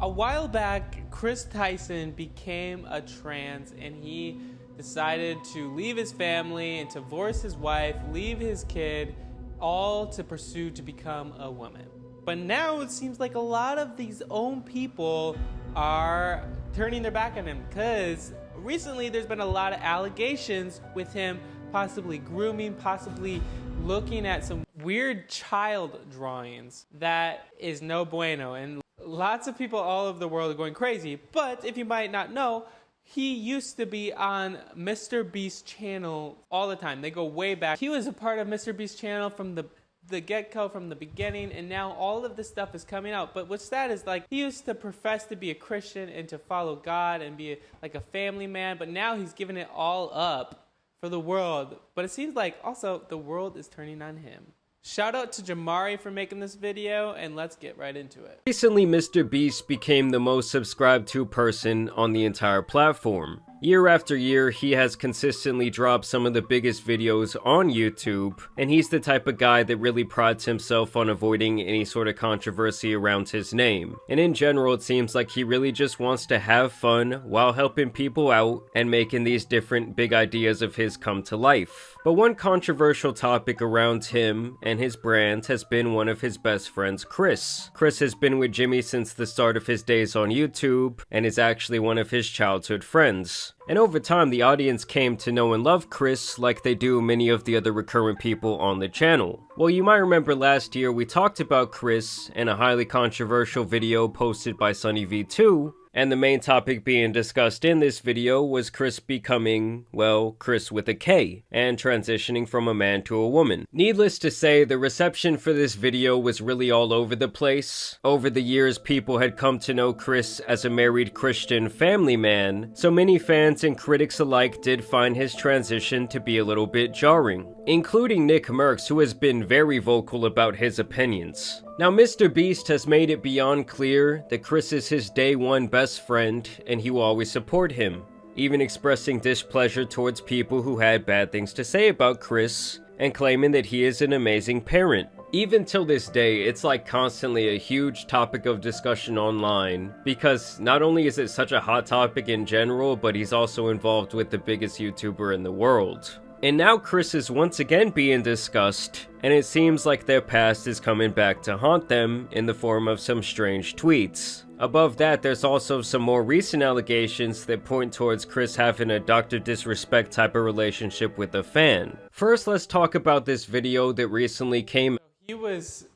A while back, Chris Tyson became a trans and he decided to leave his family and divorce his wife, leave his kid, all to pursue to become a woman. But now it seems like a lot of these own people are turning their back on him because recently there's been a lot of allegations with him possibly grooming, possibly looking at some weird child drawings that is no bueno. And lots of people all over the world are going crazy. But if you might not know, he used to be on MrBeast channel all the time. They go way back. He was a part of MrBeast channel from the get-go, from the beginning, and now all of this stuff is coming out. But what's sad is, like, he used to profess to be a Christian and to follow God and be like a family man, but now he's giving it all up for the world. But it seems like also the world is turning on him. Shout out to Jamari for making this video, and let's get right into it. Recently, MrBeast became the most subscribed to person on the entire platform. Year after year, he has consistently dropped some of the biggest videos on YouTube, and he's the type of guy that really prides himself on avoiding any sort of controversy around his name. And in general, it seems like he really just wants to have fun while helping people out and making these different big ideas of his come to life. But one controversial topic around him and his brand has been one of his best friends, Kris. Kris has been with Jimmy since the start of his days on YouTube, and is actually one of his childhood friends. And over time, the audience came to know and love Kris like they do many of the other recurrent people on the channel. Well, you might remember last year we talked about Kris in a highly controversial video posted by SunnyV2, and the main topic being discussed in this video was Kris becoming, well, Kris with a K, and transitioning from a man to a woman. Needless to say, the reception for this video was really all over the place. Over the years, people had come to know Kris as a married Christian family man, so many fans and critics alike did find his transition to be a little bit jarring, including Nick Merckx, who has been very vocal about his opinions. Now, MrBeast has made it beyond clear that Kris is his day one best friend and he will always support him, even expressing displeasure towards people who had bad things to say about Kris and claiming that he is an amazing parent. Even till this day, it's like constantly a huge topic of discussion online, because not only is it such a hot topic in general, but he's also involved with the biggest YouTuber in the world. And now Kris is once again being discussed, and it seems like their past is coming back to haunt them in the form of some strange tweets. Above that, there's also some more recent allegations that point towards Kris having a Dr. Disrespect type of relationship with a fan. First, let's talk about this video that recently came out. He was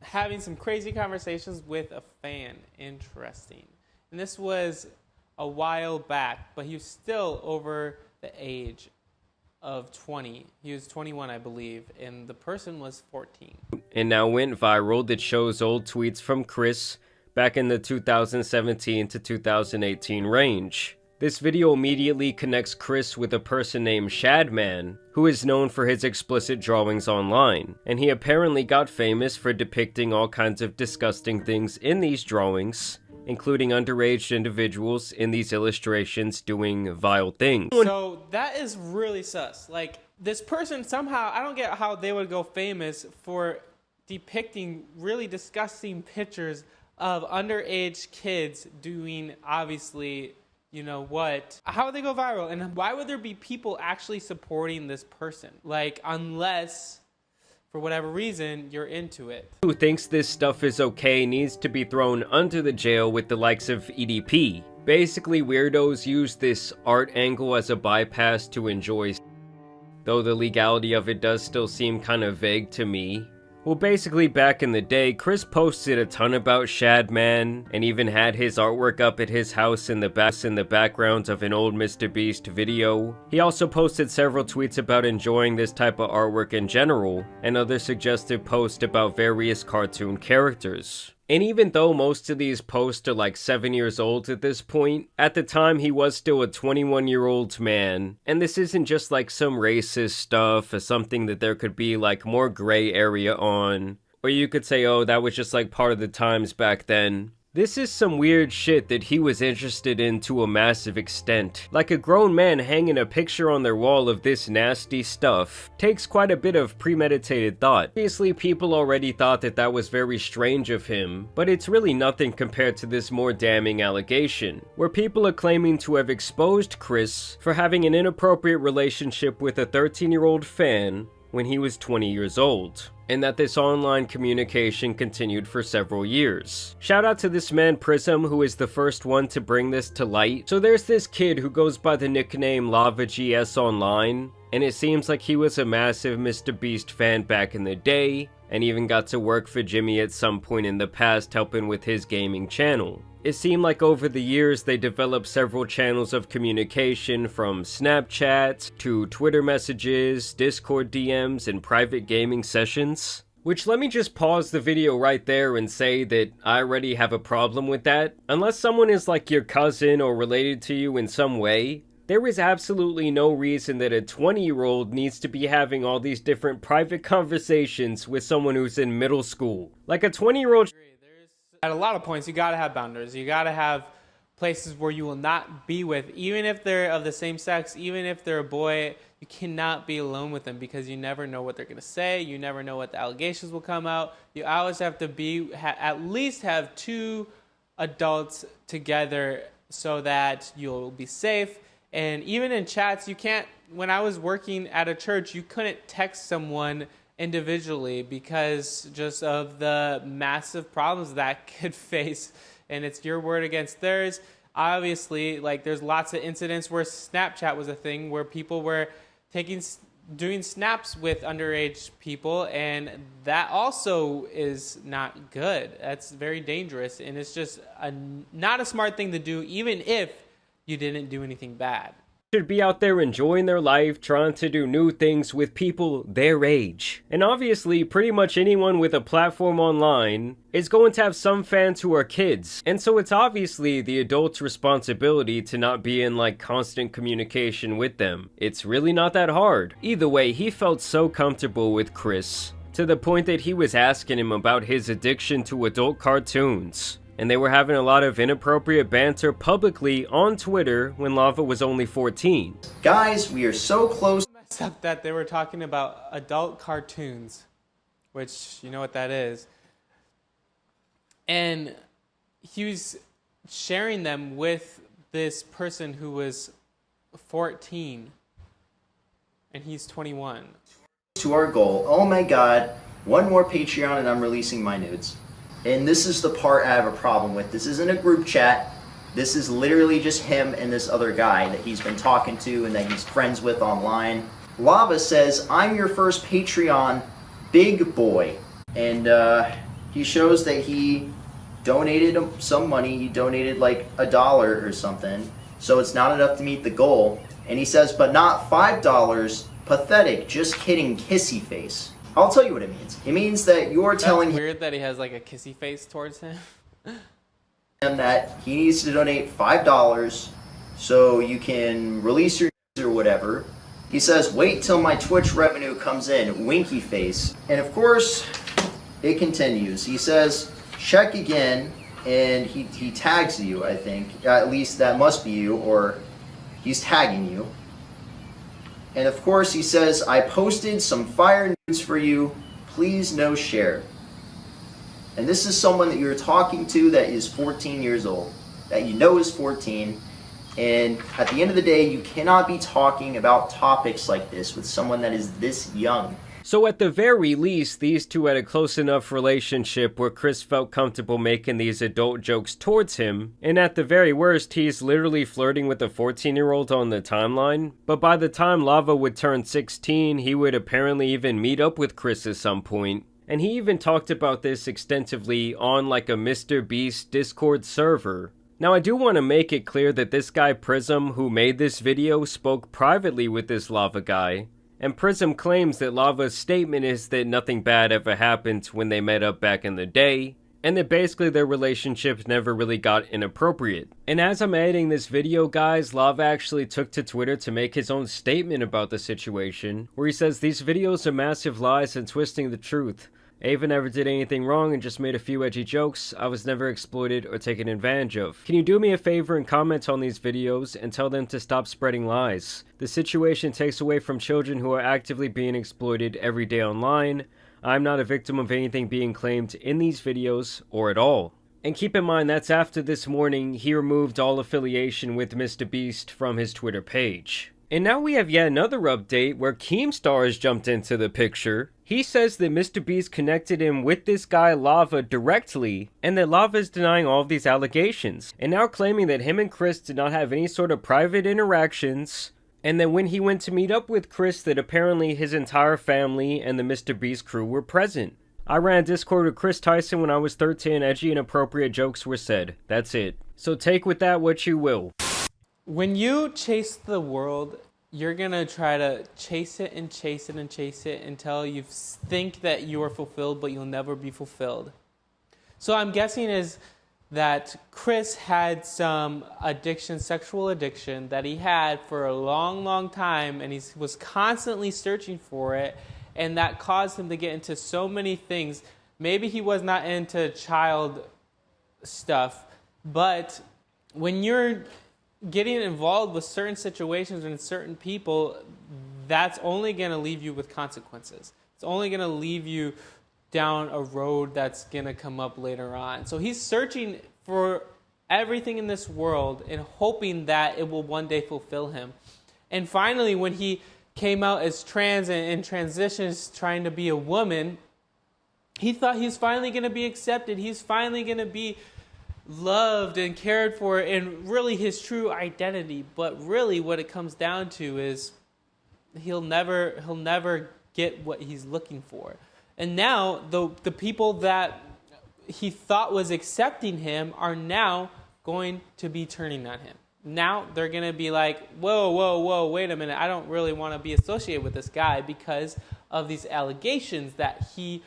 having some crazy conversations with a fan. Interesting. And this was a while back, but he was still over the age of 20. He was 21, I believe, and the person was 14. And now went viral that shows old tweets from Kris back in the 2017 to 2018 range. This video immediately connects Kris with a person named Shadman, who is known for his explicit drawings online, and he apparently got famous for depicting all kinds of disgusting things in these drawings, including underage individuals in these illustrations doing vile things. So that is really sus. Like, this person somehow, I don't get how they would go famous for depicting really disgusting pictures of underage kids doing, obviously, you know what? How would they go viral? And why would there be people actually supporting this person? Like, unless, for whatever reason, you're into it. Who thinks this stuff is okay needs to be thrown under the jail with the likes of EDP. Basically, weirdos use this art angle as a bypass to enjoy, though the legality of it does still seem kind of vague to me. Well, basically, back in the day, Kris posted a ton about Shadman, and even had his artwork up at his house in the background of an old MrBeast video. He also posted several tweets about enjoying this type of artwork in general, and other suggestive posts about various cartoon characters. And even though most of these posts are like 7 years old at this point, at the time he was still a 21-year-old man, and this isn't just like some racist stuff or something that there could be like more gray area on, or you could say, oh, that was just like part of the times back then. This is some weird shit that he was interested in to a massive extent. Like, a grown man hanging a picture on their wall of this nasty stuff takes quite a bit of premeditated thought. Obviously, people already thought that that was very strange of him, but it's really nothing compared to this more damning allegation, where people are claiming to have exposed Kris for having an inappropriate relationship with a 13-year-old fan when he was 20 years old, and that this online communication continued for several years. Shout out to this man Prism, who is the first one to bring this to light. So there's this kid who goes by the nickname LavaGS Online, and it seems like he was a massive MrBeast fan back in the day, and even got to work for Jimmy at some point in the past helping with his gaming channel. It seemed like over the years they developed several channels of communication, from Snapchat to Twitter messages, Discord DMs, and private gaming sessions. Which, let me just pause the video right there and say that I already have a problem with that. Unless someone is like your cousin or related to you in some way, there is absolutely no reason that a 20-year-old needs to be having all these different private conversations with someone who's in middle school. Like, a 20-year-old... At a lot of points, you gotta have boundaries. You gotta have places where you will not be with, even if they're of the same sex, even if they're a boy, you cannot be alone with them, because you never know what they're gonna say. You never know what the allegations will come out. You always have to at least have two adults together so that you'll be safe. And even in chats, you can't, when I was working at a church, you couldn't text someone individually because just of the massive problems that could face, and it's your word against theirs. Obviously, like, there's lots of incidents where Snapchat was a thing where people were doing snaps with underage people, and that also is not good. That's very dangerous, and it's just not a smart thing to do, even if you didn't do anything bad. Should be out there enjoying their life, trying to do new things with people their age. And obviously, pretty much anyone with a platform online is going to have some fans who are kids. And so it's obviously the adult's responsibility to not be in like constant communication with them. It's really not that hard. Either way, he felt so comfortable with Kris, to the point that he was asking him about his addiction to adult cartoons. And they were having a lot of inappropriate banter publicly on Twitter when Lava was only 14. Guys, we are so close. Messed up that they were talking about adult cartoons, which you know what that is. And he was sharing them with this person who was 14, and he's 21. To our goal. Oh my god, one more Patreon and I'm releasing my nudes. And this is the part I have a problem with. This isn't a group chat. This is literally just him and this other guy that he's been talking to and that he's friends with online. Lava says, I'm your first Patreon big boy. And he shows that he donated some money. He donated like $1 or something. So it's not enough to meet the goal. And he says, but not $5. Pathetic. Just kidding. Kissy face. I'll tell you what it means. It means that you're telling him... weird that he has like a kissy face towards him. that he needs to donate $5 so you can release your or whatever. He says, wait till my Twitch revenue comes in. Winky face. And of course, it continues. He says, check again. And he tags you, I think. At least that must be you, or he's tagging you. And of course he says, I posted some fire news for you, please no share. And this is someone that you're talking to that is 14 years old, that you know is 14, and at the end of the day, you cannot be talking about topics like this with someone that is this young. So at the very least, these two had a close enough relationship where Kris felt comfortable making these adult jokes towards him, and at the very worst, he's literally flirting with a 14-year-old on the timeline. But by the time Lava would turn 16, he would apparently even meet up with Kris at some point. And he even talked about this extensively on like a MrBeast Discord server. Now I do want to make it clear that this guy Prism, who made this video, spoke privately with this Lava guy. And Prism claims that Lava's statement is that nothing bad ever happened when they met up back in the day, and that basically their relationship never really got inappropriate. And as I'm editing this video, guys, Lava actually took to Twitter to make his own statement about the situation, where he says these videos are massive lies and twisting the truth. Ava never did anything wrong and just made a few edgy jokes. I was never exploited or taken advantage of. Can you do me a favor and comment on these videos and tell them to stop spreading lies? The situation takes away from children who are actively being exploited every day online. I'm not a victim of anything being claimed in these videos or at all. And keep in mind that's after this morning he removed all affiliation with MrBeast from his Twitter page. And now we have yet another update where Keemstar has jumped into the picture. He says that MrBeast connected him with this guy Lava directly, and that Lava is denying all of these allegations, and now claiming that him and Kris did not have any sort of private interactions, and that when he went to meet up with Kris that apparently his entire family and the MrBeast crew were present. I ran Discord with Chris Tyson when I was 13, edgy and inappropriate jokes were said. That's it. So take with that what you will. When you chase the world, you're gonna try to chase it and chase it and chase it until you think that you are fulfilled, but you'll never be fulfilled. So I'm guessing is that Kris had some addiction, sexual addiction that he had for a long, long time, and he was constantly searching for it, and that caused him to get into so many things. Maybe he was not into child stuff, but when you're getting involved with certain situations and certain people, that's only going to leave you with consequences. It's only going to leave you down a road that's going to come up later on. So he's searching for everything in this world and hoping that it will one day fulfill him. And finally, when he came out as trans and transitions trying to be a woman, he thought he's finally going to be accepted. He's finally going to be loved and cared for, and really his true identity. But really what it comes down to is he'll never get what he's looking for. And now the people that he thought was accepting him are now going to be turning on him. Now they're going to be like, whoa, wait a minute, I don't really want to be associated with this guy because of these allegations that he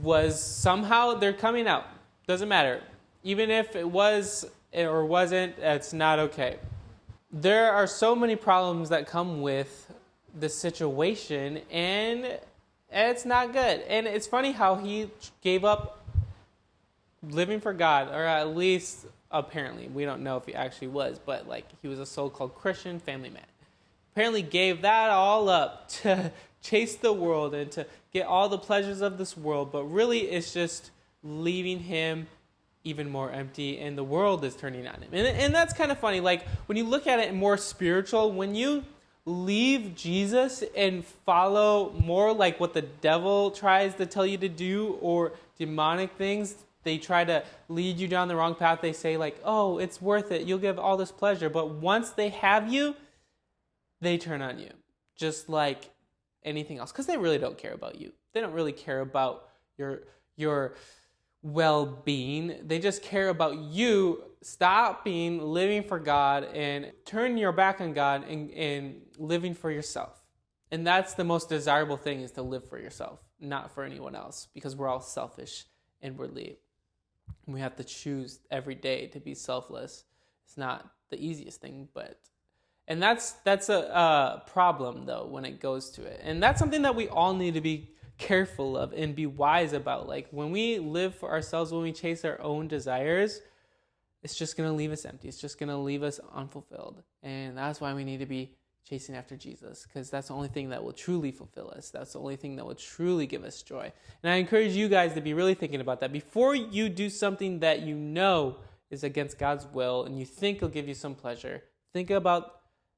was somehow, they're coming out. Doesn't matter. Even if it was or wasn't, it's not okay. There are so many problems that come with the situation, and it's not good. And it's funny how he gave up living for God, or at least apparently. We don't know if he actually was, but like he was a so-called Christian family man. Apparently gave that all up to chase the world and to get all the pleasures of this world, but really it's just leaving him even more empty, and the world is turning on him. And that's kind of funny. Like when you look at it more spiritual, when you leave Jesus and follow more like what the devil tries to tell you to do, or demonic things, they try to lead you down the wrong path. They say like, oh, it's worth it. You'll give all this pleasure. But once they have you, they turn on you. Just like anything else. Because they really don't care about you. They don't really care about your well-being. They just care about you stopping living for God and turning your back on God and living for yourself. And that's the most desirable thing, is to live for yourself, not for anyone else, because we're all selfish inwardly. We have to choose every day to be selfless. It's not the easiest thing, and that's a problem though when it goes to it. And that's something that we all need to be careful of and be wise about. Like when we live for ourselves, when we chase our own desires, it's just going to leave us empty. It's just going to leave us unfulfilled. And that's why we need to be chasing after Jesus, because that's the only thing that will truly fulfill us. That's the only thing that will truly give us joy. And I encourage you guys to be really thinking about that. Before you do something that you know is against God's will and you think will give you some pleasure, think about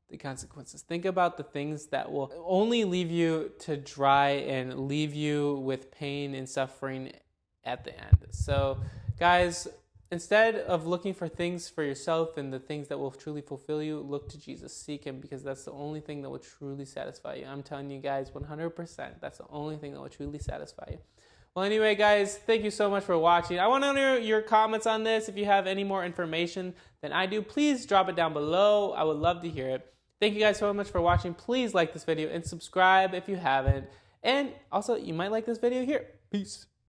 the consequences. Think about the things that will only leave you to dry and leave you with pain and suffering at the end. So, guys, instead of looking for things for yourself and the things that will truly fulfill you, look to Jesus. Seek him, because that's the only thing that will truly satisfy you. I'm telling you guys 100%, that's the only thing that will truly satisfy you. Well, anyway, guys, thank you so much for watching. I want to know your comments on this. If you have any more information than I do, please drop it down below. I would love to hear it. Thank you guys so much for watching. Please like this video and subscribe if you haven't. And also, you might like this video here. Peace.